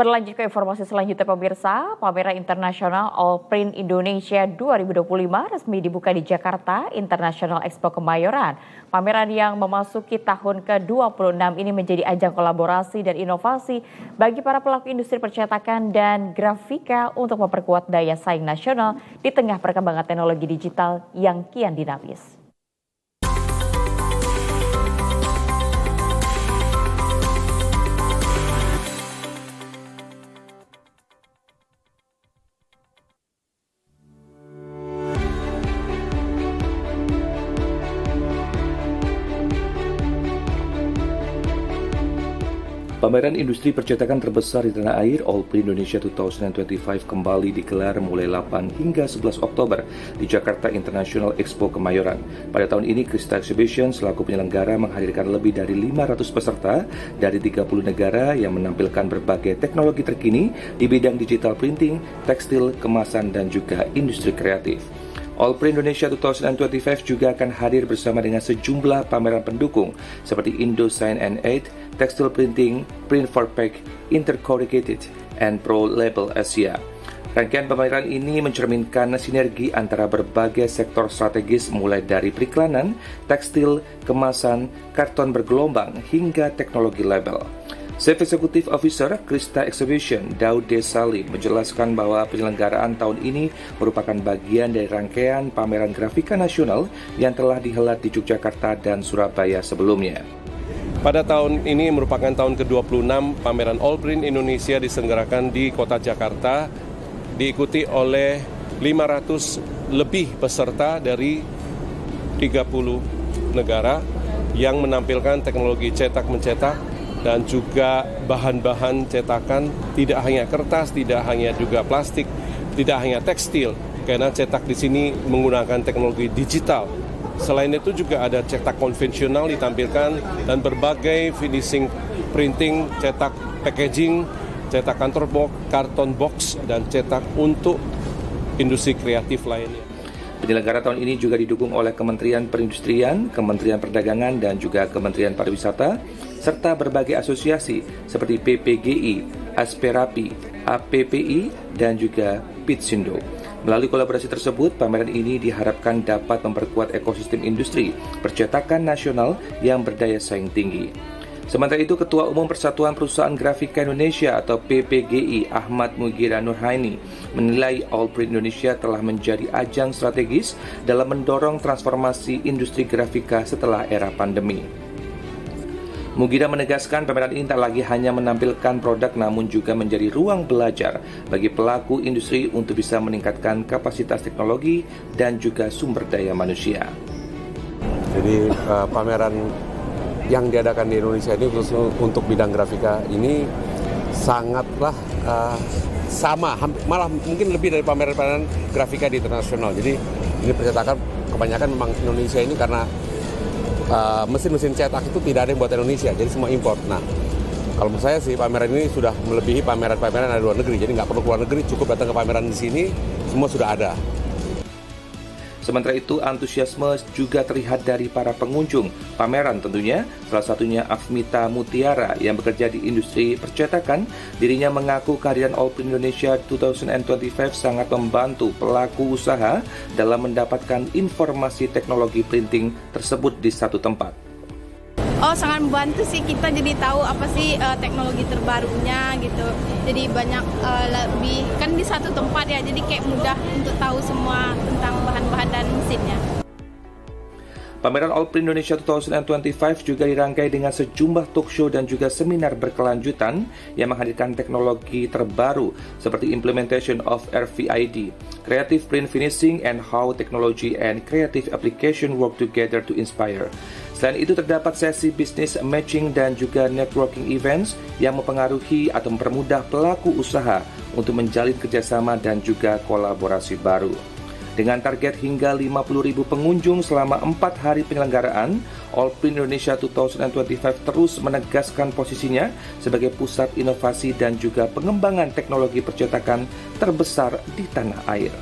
Berlanjut ke informasi selanjutnya pemirsa, pameran internasional All Print Indonesia 2025 resmi dibuka di Jakarta International Expo Kemayoran. Pameran yang memasuki tahun ke-26 ini menjadi ajang kolaborasi dan inovasi bagi para pelaku industri percetakan dan grafika untuk memperkuat daya saing nasional di tengah perkembangan teknologi digital yang kian dinamis. Pameran industri percetakan terbesar di tanah air, All Print Indonesia 2025 kembali digelar mulai 8 hingga 11 Oktober di Jakarta International Expo Kemayoran. Pada tahun ini, Krista Exhibition selaku penyelenggara menghadirkan lebih dari 500 peserta dari 30 negara yang menampilkan berbagai teknologi terkini di bidang digital printing, tekstil, kemasan, dan juga industri kreatif. All Print Indonesia 2025 juga akan hadir bersama dengan sejumlah pameran pendukung seperti Indosign N8, Textile Printing, Print for Pack, Intercorrugated, and Pro Label Asia. Rangkaian pameran ini mencerminkan sinergi antara berbagai sektor strategis mulai dari periklanan, tekstil, kemasan, karton bergelombang, hingga teknologi label. Chief Executive Officer Krista Exhibition, Daude Salim, menjelaskan bahwa penyelenggaraan tahun ini merupakan bagian dari rangkaian pameran grafika nasional yang telah dihelat di Yogyakarta dan Surabaya sebelumnya. Pada tahun ini merupakan tahun ke-26 pameran All Print Indonesia diselenggarakan di kota Jakarta, diikuti oleh 500 lebih peserta dari 30 negara yang menampilkan teknologi cetak-mencetak dan juga bahan-bahan cetakan, tidak hanya kertas, tidak hanya juga plastik, tidak hanya tekstil, karena cetak di sini menggunakan teknologi digital. Selain itu juga ada cetak konvensional ditampilkan dan berbagai finishing printing, cetak packaging, cetak kantor box, karton box, dan cetak untuk industri kreatif lainnya. Penyelenggara tahun ini juga didukung oleh Kementerian Perindustrian, Kementerian Perdagangan, dan juga Kementerian Pariwisata, serta berbagai asosiasi seperti PPGI, Asperapi, APPI, dan juga Pitsindo. Melalui kolaborasi tersebut, pameran ini diharapkan dapat memperkuat ekosistem industri percetakan nasional yang berdaya saing tinggi. Sementara itu, Ketua Umum Persatuan Perusahaan Grafika Indonesia atau PPGI Ahmad Mugira Nurhaini menilai All Print Indonesia telah menjadi ajang strategis dalam mendorong transformasi industri grafika setelah era pandemi. Mugira menegaskan pameran ini tak lagi hanya menampilkan produk namun juga menjadi ruang belajar bagi pelaku industri untuk bisa meningkatkan kapasitas teknologi dan juga sumber daya manusia. Jadi pameran yang diadakan di Indonesia ini khusus untuk bidang grafika ini sangatlah sama, malah mungkin lebih dari pameran-pameran grafika di internasional. Jadi ini percetakan kebanyakan memang Indonesia ini karena mesin-mesin cetak itu tidak ada yang buat Indonesia, jadi semua import. Nah, kalau menurut saya sih pameran ini sudah melebihi pameran-pameran dari luar negeri, jadi nggak perlu keluar negeri, cukup datang ke pameran di sini, semua sudah ada. Sementara itu, antusiasme juga terlihat dari para pengunjung pameran tentunya, salah satunya Afmita Mutiara yang bekerja di industri percetakan. Dirinya mengaku kehadiran All Print Indonesia 2025 sangat membantu pelaku usaha dalam mendapatkan informasi teknologi printing tersebut di satu tempat. Oh, sangat membantu sih, kita jadi tahu apa sih teknologi terbarunya gitu. Jadi banyak lebih, kan di satu tempat ya, jadi kayak mudah untuk tahu semua tentang bahan-bahan dan mesinnya. Pameran All Print Indonesia 2025 juga dirangkai dengan sejumlah talk show dan juga seminar berkelanjutan yang menghadirkan teknologi terbaru seperti implementation of RFID, creative print finishing, and how technology and creative application work together to inspire. Selain itu terdapat sesi bisnis matching dan juga networking events yang mempengaruhi atau mempermudah pelaku usaha untuk menjalin kerjasama dan juga kolaborasi baru. Dengan target hingga 50.000 pengunjung selama 4 hari penyelenggaraan, All Print Indonesia 2025 terus menegaskan posisinya sebagai pusat inovasi dan juga pengembangan teknologi percetakan terbesar di tanah air.